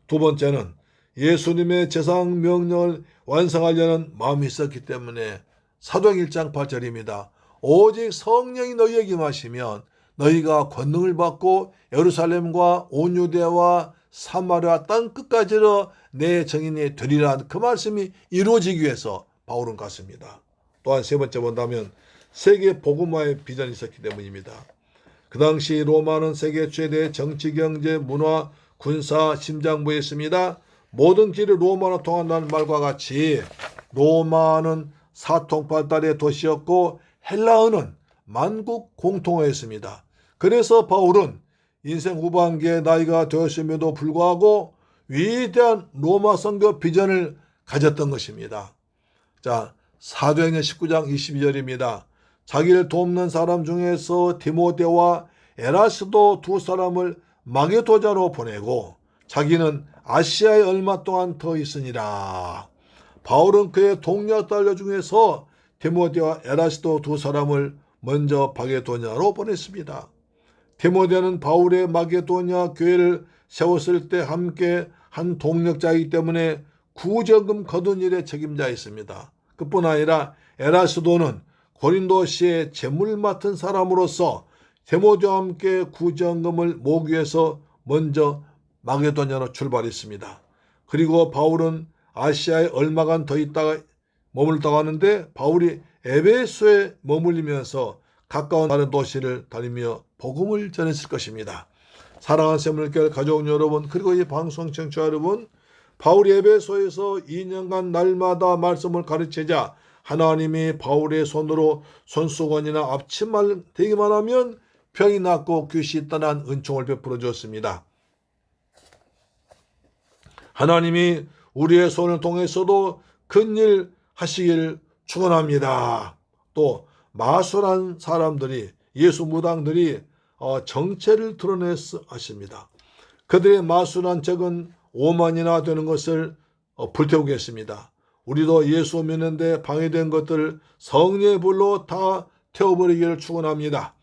두 번째는 예수님의 제상 명령을 완성하려는 마음이 있었기 때문에 사도행 1장 8절입니다. 오직 성령이 너희에게 임하시면 너희가 권능을 받고 예루살렘과 온 유대와 사마리아 땅 끝까지로 내 증인이 되리라. 그 말씀이 이루어지기 위해서 바울은 갔습니다. 또한 세 번째 본다면 세계 복음화의 비전이 있었기 때문입니다. 그 당시 로마는 세계 최대 정치, 경제, 문화, 군사, 심장부였습니다. 모든 길이 로마로 통한다는 말과 같이 로마는 사통팔달의 도시였고 헬라어는 만국 공통어였습니다. 그래서 바울은 인생 후반기에 나이가 되었음에도 불구하고 위대한 로마 선교 비전을 가졌던 것입니다. 자, 사도행전 19장 22절입니다. 자기를 돕는 사람 중에서 디모데와 에라스도 두 사람을 마게도냐로 보내고 자기는 아시아에 얼마 동안 더 있으니라. 바울은 그의 동료 딸녀 중에서 디모데와 에라스도 두 사람을 먼저 마게도냐로 보냈습니다. 디모데는 바울의 마게도냐 교회를 세웠을 때 함께 한 동력자이기 때문에 구정금 거둔 일의 책임자였습니다. 그뿐 아니라 에라스도는 고린도시의 재물 맡은 사람으로서 데모자와 함께 구정금을 모으기 위해서 먼저 마게도냐로 출발했습니다. 그리고 바울은 아시아에 얼마간 더 있다가 머물다가 하는데 바울이 에베소에 머물리면서 가까운 다른 도시를 다니며 복음을 전했을 것입니다. 사랑하는 샘물교회 가족 여러분, 그리고 이 방송 청취자 여러분, 바울이 에베소에서 2년간 날마다 말씀을 가르치자 하나님이 바울의 손으로 손수건이나 앞치마를 대기만 하면 병이 낫고 귀신이 떠난 은총을 베풀어 주었습니다. 하나님이 우리의 손을 통해서도 큰일 하시길 축원합니다. 또 마술한 사람들이, 예수 무당들이 정체를 드러냈어 하십니다. 그들의 마술한 적은 5만이나 되는 것을 불태우겠습니다. 우리도 예수 믿는데 방해된 것들 성령의 불로 다 태워버리기를 축원합니다.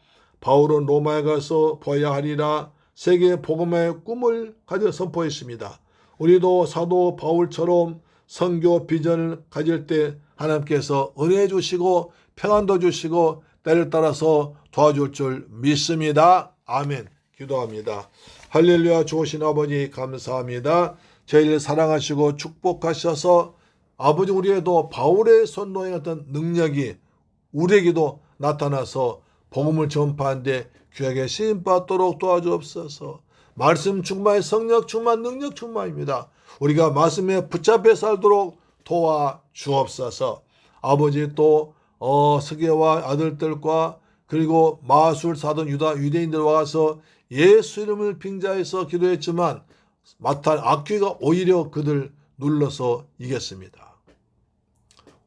바울은 로마에 가서 보아야 하리라 세계 복음의 꿈을 가져 선포했습니다. 우리도 사도 바울처럼 선교 비전을 가질 때 하나님께서 은혜 주시고 평안도 주시고 때를 따라서 도와줄 줄 믿습니다. 아멘. 기도합니다. 할렐루야. 좋으신 아버지 감사합니다. 저희를 사랑하시고 축복하셔서 아버지 우리에도 바울의 선노의 어떤 능력이 우리에게도 나타나서 복음을 전파하는데 귀하게 쓰임받도록 도와주옵소서. 말씀 충만의 성령 충만 능력 충만입니다. 우리가 말씀에 붙잡혀 살도록 도와주옵소서. 아버지 또 스게와 아들들과 그리고 마술사던 유대인들 와서 예수 이름을 빙자해서 기도했지만 마탈 악귀가 오히려 그들 눌러서 이겼습니다.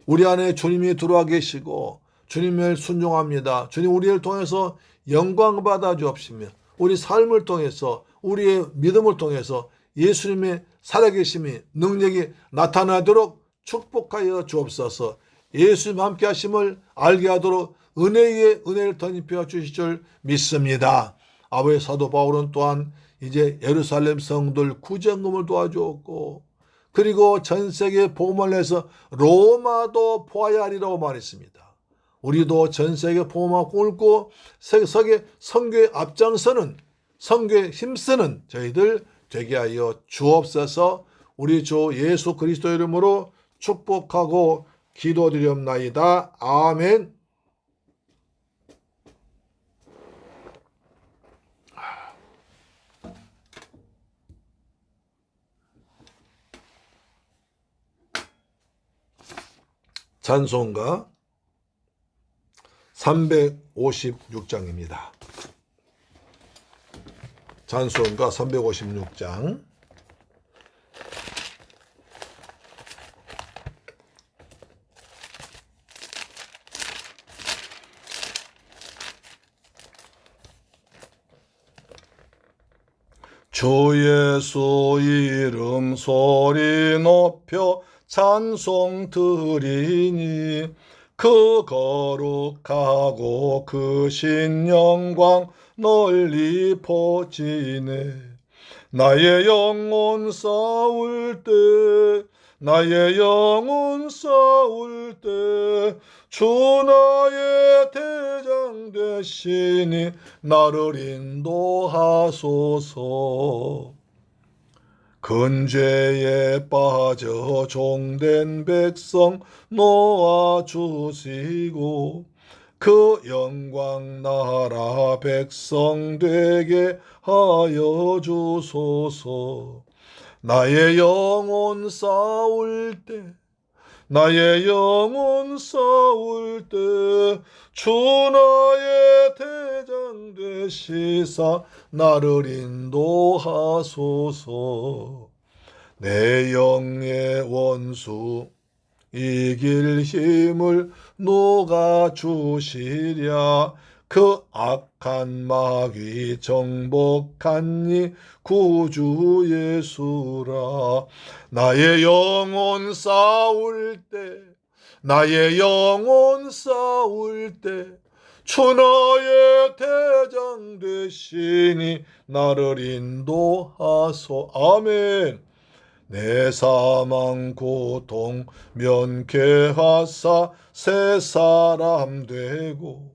우리 안에 주님이 들어와 계시고 주님을 순종합니다. 주님 우리를 통해서 영광 받아 주옵시며 우리 삶을 통해서 우리의 믿음을 통해서 예수님의 살아계심이 능력이 나타나도록 축복하여 주옵소서. 예수님 함께 하심을 알게 하도록 은혜 위에 은혜를 덧입혀 주실 줄 믿습니다. 아버지 사도 바울은 또한 이제 예루살렘 성들 구정금을 도와주었고 그리고 전 세계 복음을 내서 로마도 보아야 하리라고 말했습니다. 우리도 전 세계 복음을 꾸고 세계 선교에 앞장서는 선교에 힘쓰는 저희들 되게 하여 주옵소서. 우리 주 예수 그리스도 이름으로 축복하고 기도드리옵나이다. 아멘. 찬송가 356장입니다. 찬송가 356장. 주 예수 이름 소리 높여 찬송 드리니 그 거룩하고 그 신영광 널리 퍼지네. 나의 영혼 싸울 때 나의 영혼 싸울 때 주 나의 대장 되시니 나를 인도하소서. 근죄에 빠져 종된 백성 놓아주시고 그 영광 나라 백성 되게 하여 주소서. 나의 영혼 싸울 때 나의 영혼 싸울 때 주 나의 대장 되시사 나를 인도하소서. 내 영의 원수 이길 힘을 녹아주시랴. 그 악한 마귀 정복하니 구주 예수라. 나의 영혼 싸울 때 나의 영혼 싸울 때 주 나의 대장 되시니 나를 인도하소. 아멘. 내 사망 고통 면케하사 새 사람 되고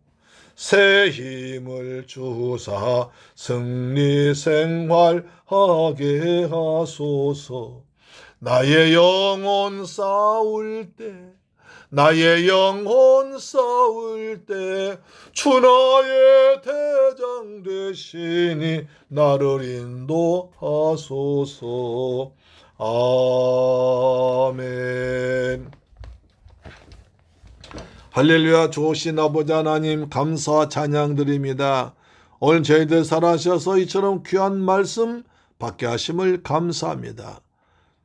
새 힘을 주사 승리 생활하게 하소서. 나의 영혼 싸울 때 나의 영혼 싸울 때 주 나의 대장 되시니 나를 인도하소서. 아멘. 할렐루야. 좋으신 아버지 하나님, 감사 찬양 드립니다. 오늘 저희들 살아셔서 이처럼 귀한 말씀 받게 하심을 감사합니다.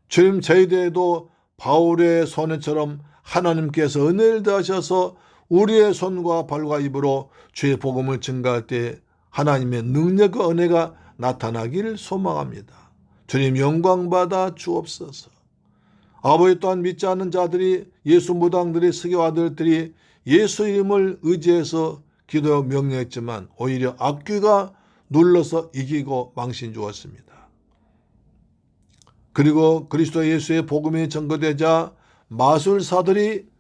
주님, 저희들에도 바울의 손처럼 하나님께서 은혜를 더하셔서 우리의 손과 발과 입으로 주의 복음을 증가할 때 하나님의 능력과 은혜가 나타나기를 소망합니다. 주님, 영광받아 주옵소서. 아버지, 또한 믿지 않는 자들이, 예수 무당들이, 스교 아들들이 예수 이름을 의지해서 기도 명령했지만 오히려 악귀가 눌러서 이기고 망신 주었습니다. 그리고 그리스도 예수의 복음이 전거되자 마술사들이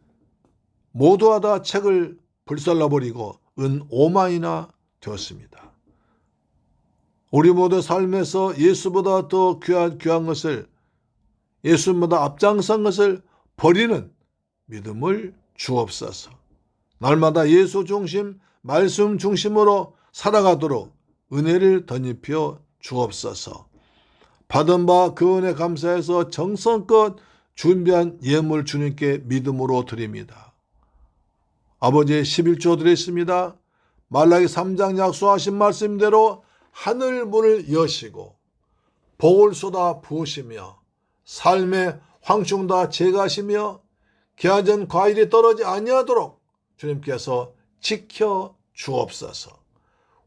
모두가 다 책을 불살라버리고 은 5만이나 되었습니다. 우리 모두 삶에서 예수보다 더 귀한 것을, 예수보다 앞장선 것을 버리는 믿음을 주옵소서. 날마다 예수 중심, 말씀 중심으로 살아가도록 은혜를 덧입혀 주옵소서. 받은 바 그 은혜 감사해서 정성껏 준비한 예물 주님께 믿음으로 드립니다. 아버지의 11조 드렸습니다. 말라기 3장 약속하신 말씀대로 하늘 문을 여시고 복을 쏟아 부으시며 삶의 황충 다 제거하시며 기한전 과일이 떨어지지 아니하도록 주님께서 지켜 주옵소서.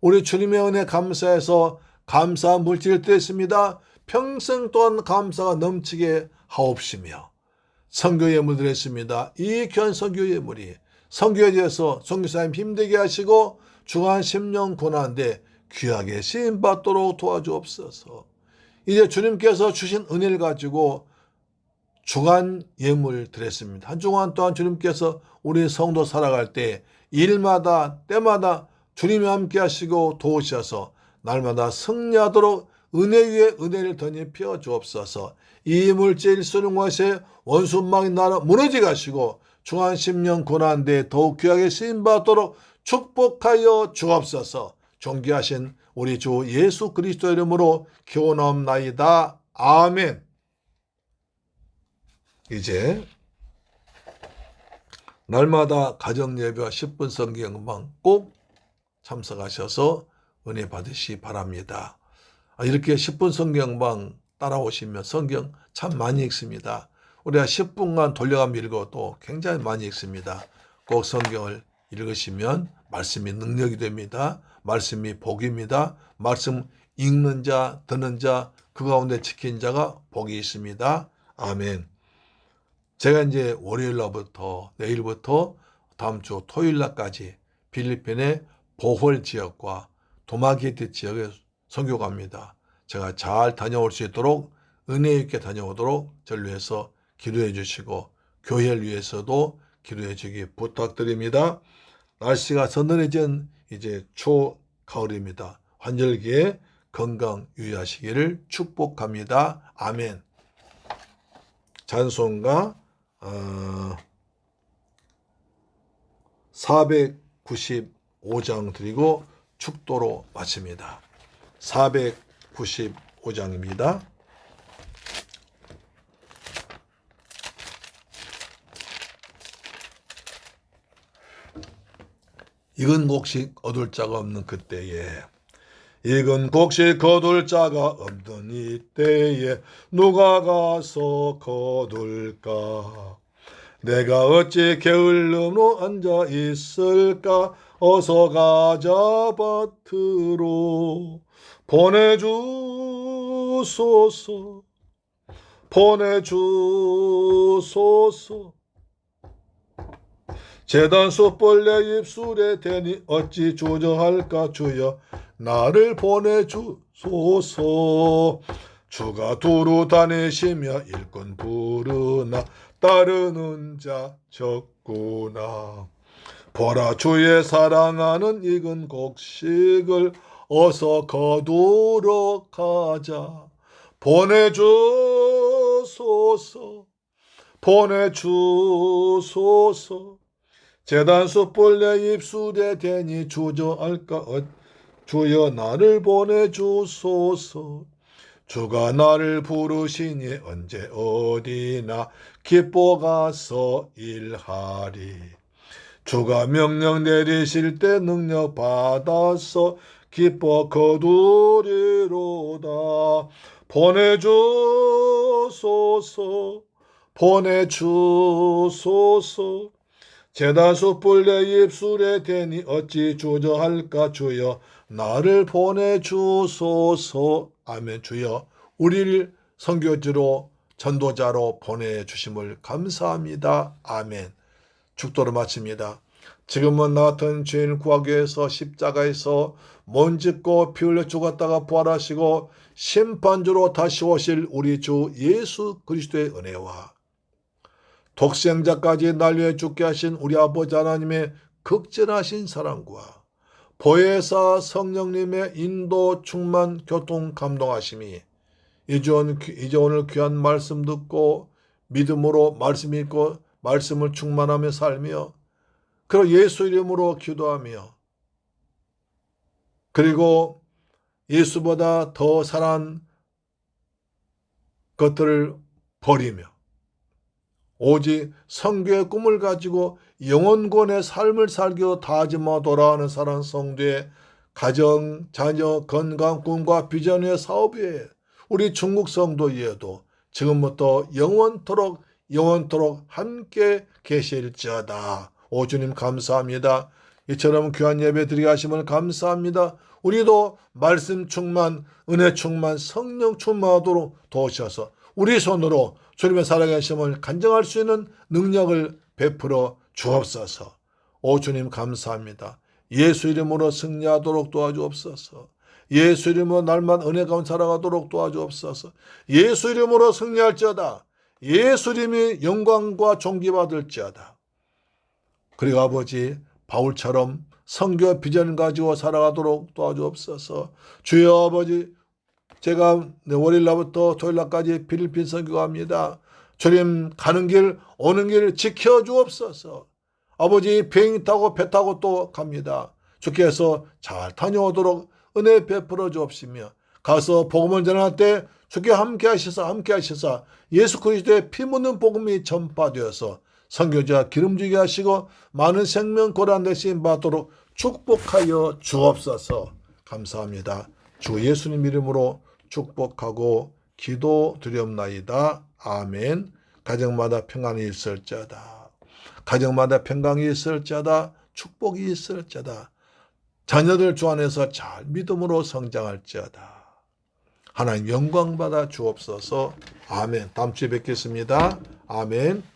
우리 주님의 은혜 감사해서 감사 물질을 드렸습니다. 평생 또한 감사가 넘치게 하옵시며 선교 예물 드렸습니다. 이 귀한 선교 예물이 선교에 대해서 선교사님 힘들게 하시고 중한 10년 고난데 귀하게 쓰임받도록 도와주옵소서. 이제 주님께서 주신 은혜를 가지고 주간 예물 드렸습니다. 한 주간 또한 주님께서 우리 성도 살아갈 때 일마다 때마다 주님이 함께 하시고 도우셔서 날마다 승리하도록 은혜 위에 은혜를 덧입혀 주옵소서. 이 물질 쓰는 것에 원수망이 나라 무너지게 하시고 중한 10년 고난대에 더욱 귀하게 쓰임받도록 축복하여 주옵소서. 존귀하신 우리 주 예수 그리스도 이름으로 기원하옵나이다. 아멘. 이제 날마다 가정예배와 10분 성경방 꼭 참석하셔서 은혜 받으시 바랍니다. 이렇게 10분 성경방 따라오시면 성경 참 많이 읽습니다. 우리가 10분간 돌려가며 읽어도 굉장히 많이 읽습니다. 꼭 성경을 읽으시면 말씀이 능력이 됩니다. 말씀이 복입니다. 말씀 읽는 자, 듣는 자, 그 가운데 지킨 자가 복이 있습니다. 아멘. 제가 이제 월요일날부터 내일부터 다음 주 토요일날까지 필리핀의 보홀 지역과 도마게티 지역에 선교 갑니다. 제가 잘 다녀올 수 있도록 은혜 있게 다녀오도록 저를 위해서 기도해 주시고 교회를 위해서도 기도해 주기 부탁드립니다. 날씨가 서늘해진 이제 초가을입니다. 환절기에 건강 유의하시기를 축복합니다. 아멘. 찬송가 495장 드리고 축도로 마칩니다. 495장입니다. 익은 곡식 얻을 자가 없는 그때에, 익은 곡식 거둘 자가 없는 이때에 누가 가서 거둘까? 내가 어찌 게을름으로 앉아 있을까? 어서 가자 밭으로 보내주소서, 보내주소서. 재단 숯벌레 입술에 대니 어찌 주저할까 주여 나를 보내주소서. 주가 두루 다니시며 일꾼 부르나 따르는 자 적구나. 보라 주의 사랑하는 익은 곡식을 어서 거두러 가자. 보내주소서 보내주소서. 재단 숯불 입술에 대니 주저할까 주여 나를 보내주소서. 주가 나를 부르시니 언제 어디나 기뻐 가서 일하리. 주가 명령 내리실 때 능력 받아서 기뻐 거두리로다. 보내주소서 보내주소서. 재단 숯불 내 입술에 대니 어찌 주저할까 주여 나를 보내주소서. 아멘. 주여 우리를 선교지로 전도자로 보내주심을 감사합니다. 아멘. 축도를 마칩니다. 지금은 나 같은 죄인을 구하기 위해서 십자가에서 몸짓고 피 흘려 죽었다가 부활하시고 심판주로 다시 오실 우리 주 예수 그리스도의 은혜와 독생자까지 날 위해 죽게 하신 우리 아버지 하나님의 극진하신 사랑과 보혜사 성령님의 인도 충만 교통 감동하심이 이제 오늘 귀한 말씀 듣고 믿음으로 말씀 읽고 말씀을 충만하며 살며 그리고 예수 이름으로 기도하며 그리고 예수보다 더 사랑한 것들을 버리며 오직 선교의 꿈을 가지고 영혼권의 삶을 살기로 다짐하고 돌아가는 사랑하는 성도의 가정, 자녀, 건강, 꿈과 비전 위의 사업 위에 우리 중국 성도 위에도 지금부터 영원토록 함께 계실지어다. 오 주님 감사합니다. 이처럼 귀한 예배 드리게 하심을 감사합니다. 우리도 말씀 충만, 은혜 충만, 성령 충만하도록 도우셔서 우리 손으로 주님의 살아계심을 간증할 수 있는 능력을 베풀어 주옵소서. 오 주님 감사합니다. 예수 이름으로 승리하도록 도와주옵소서. 예수 이름으로 날마다 은혜 가운데 살아가도록 도와주옵소서. 예수 이름으로 승리할지어다. 예수 이름이 영광과 존귀받을지어다. 그리고 아버지 바울처럼 선교 비전을 가지고 살아가도록 도와주옵소서. 주여 아버지 제가 월요일날부터 토요일날까지 필리핀 선교합니다. 주님 가는 길 오는 길 지켜주옵소서. 아버지 비행기 타고 배 타고 또 갑니다. 주께서 잘 다녀오도록 은혜 베풀어 주옵시며 가서 복음을 전할 때 주께 함께 하시사 예수 그리스도의 피 묻는 복음이 전파되어서 선교자 기름지게 하시고 많은 생명 고난 대신 받도록 축복하여 주옵소서. 감사합니다. 주 예수님 이름으로 축복하고 기도드리옵나이다. 아멘. 가정마다 평안이 있을지어다. 가정마다 평강이 있을지어다. 축복이 있을지어다. 자녀들 주 안에서 잘 믿음으로 성장할지어다. 하나님 영광받아 주옵소서. 아멘. 다음 주에 뵙겠습니다. 아멘.